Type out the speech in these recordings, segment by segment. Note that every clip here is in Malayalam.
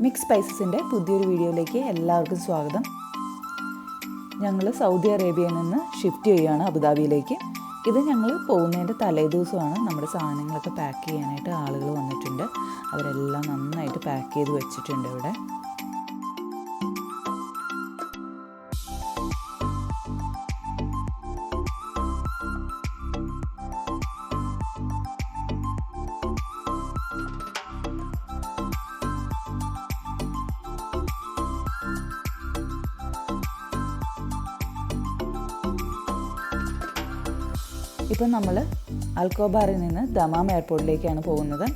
മിക്സ് സ്പൈസസിൻ്റെ പുതിയൊരു വീഡിയോയിലേക്ക് എല്ലാവർക്കും സ്വാഗതം. ഞങ്ങൾ സൗദി അറേബ്യയിൽ നിന്ന് ഷിഫ്റ്റ് ചെയ്യുകയാണ് അബുദാബിയിലേക്ക്. ഇത് ഞങ്ങൾ പോകുന്നതിൻ്റെ തലേദിവസമാണ്. നമ്മുടെ സാധനങ്ങളൊക്കെ പാക്ക് ചെയ്യാനായിട്ട് ആളുകൾ വന്നിട്ടുണ്ട്. അവരെല്ലാം നന്നായിട്ട് പാക്ക് ചെയ്ത് വെച്ചിട്ടുണ്ട് ഇവിടെ. ഇപ്പം നമ്മൾ അൽക്കോബാറിൽ നിന്ന് ദമാം എയർപോർട്ടിലേക്കാണ് പോകുന്നത്.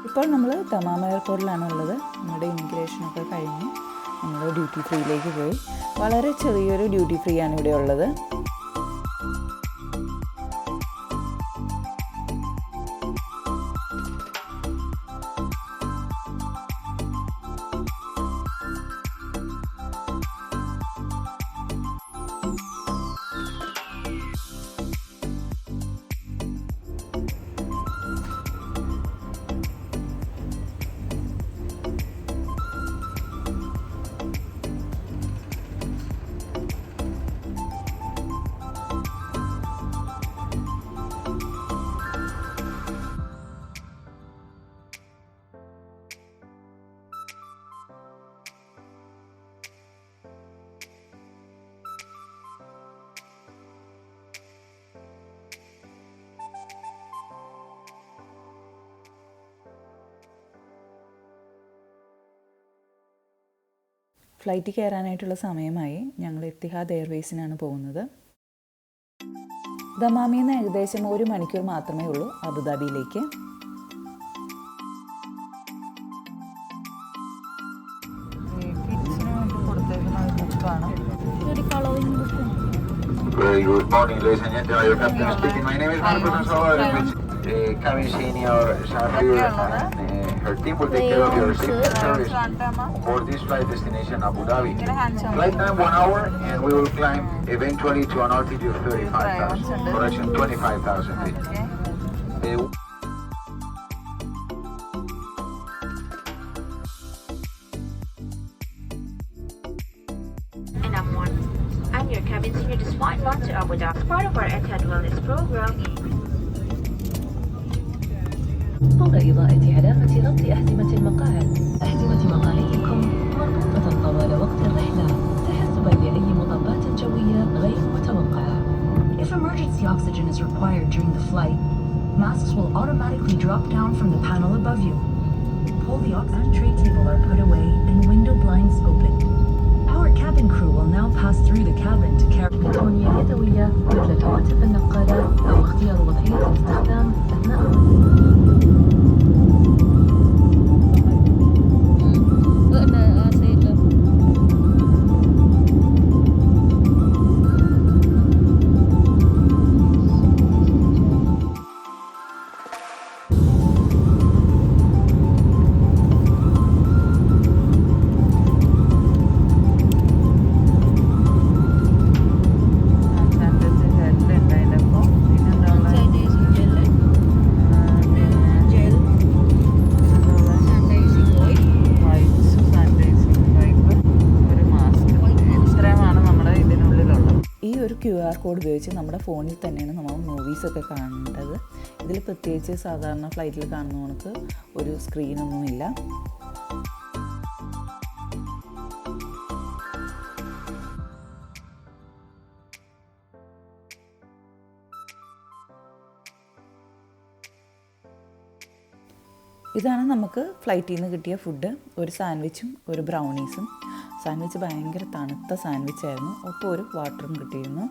ഇപ്പോൾ നമ്മൾ ദമാം എയർപോർട്ടിലാണ് ഉള്ളത്. നമ്മുടെ ഇമിഗ്രേഷനൊക്കെ കഴിഞ്ഞ് നമ്മൾ ഡ്യൂട്ടി ഫ്രീയിലേക്ക് പോയി. വളരെ ചെറിയൊരു ഡ്യൂട്ടി ഫ്രീ ആണ് ഇവിടെ ഉള്ളത്. ഫ്ലൈറ്റ് കയറാനായിട്ടുള്ള സമയമായി. ഞങ്ങൾ എത്തിഹാദ് എയർവേസിനാണ് പോകുന്നത്. ദമാമിൽ നിന്ന് ഏകദേശം 1 മണിക്കൂർ മാത്രമേ ഉള്ളൂ അബുദാബിയിലേക്ക്. Good morning, ladies and gentlemen. Your captain speaking. My name is Marcos. Cabin senior Shafir and her team will take care of your safety and service for this flight destination Abu Dhabi. Flight time 1 hour, and we will climb eventually to an altitude of 35,000. Correction, 25,000 feet. I'm your cabin senior to flight launch to Abu Dhabi. Part of our Etihad wellness program. فور إضاءة علامة ربط أحزمة المقاعد. أحزمة مقاعدكم مربوطة طوال وقت الرحلة تحسبا لأي مطبات جوية غير متوقعة. If emergency oxygen is required during the flight, masks will automatically drop down from the panel above you. Pull the oxygen tray table are put away and window blinds open. Our cabin crew will now pass through the cabin to carry التقنية اليدوية مثل الهواتف النقالة أو اختيار وضعية الاستخدام أثناء QR code ഉപയോഗിച്ച് നമ്മുടെ ഫോണിൽ തന്നെയാണ് നമ്മൾ മൂവീസൊക്കെ കാണേണ്ടത്. ഇതിൽ പ്രത്യേകിച്ച് സാധാരണ ഫ്ലൈറ്റിൽ കാണുന്ന കണക്ക് ഒരു സ്ക്രീനൊന്നുമില്ല. ഇതാണ് നമുക്ക് ഫ്ലൈറ്റിൽ നിന്ന് കിട്ടിയ ഫുഡ്. ഒരു സാൻഡ്വിച്ചും ഒരു ബ്രൗണീസും. സാൻഡ്വിച്ച് ഭയങ്കര തണുത്ത സാൻഡ്വിച്ചായിരുന്നു. ഒപ്പം ഒരു വാട്ടറും കിട്ടിയിരുന്നു.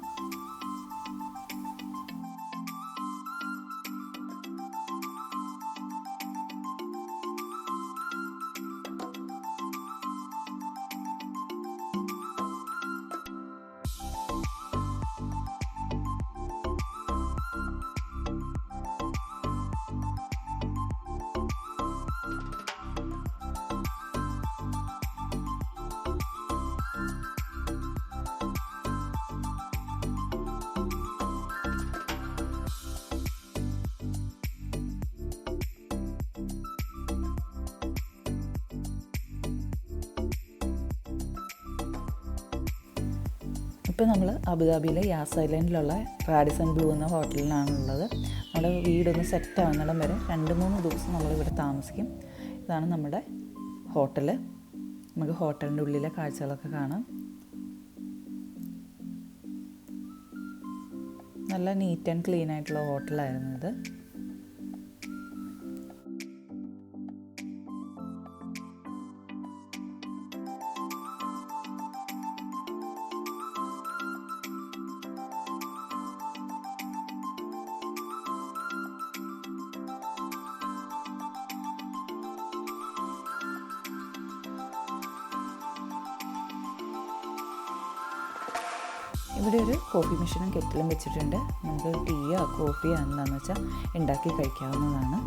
ഇപ്പോൾ നമ്മൾ അബുദാബിയിലെ യാസ് ഐലൻഡിലുള്ള റാഡിസൺ ബ്ലൂ എന്ന ഹോട്ടലിലാണുള്ളത്. നമ്മുടെ വീടൊന്ന് സെറ്റ് ആവുന്നിടം വരെ 2-3 ദിവസം നമ്മളിവിടെ താമസിക്കും. ഇതാണ് നമ്മുടെ ഹോട്ടൽ. നമുക്ക് ഹോട്ടലിൻ്റെ ഉള്ളിലെ കാഴ്ചകളൊക്കെ കാണാം. നല്ല നീറ്റ് ആൻഡ് ക്ലീൻ ആയിട്ടുള്ള ഹോട്ടലായിരുന്നു ഇത്. ഇവിടെ ഒരു കോഫി മെഷീനും കെറ്റിലും വെച്ചിട്ടുണ്ട്. നമുക്ക് ടീയോ കോഫിയോ എന്താണെന്ന് വെച്ചാൽ ഉണ്ടാക്കി കഴിക്കാവുന്നതാണ്.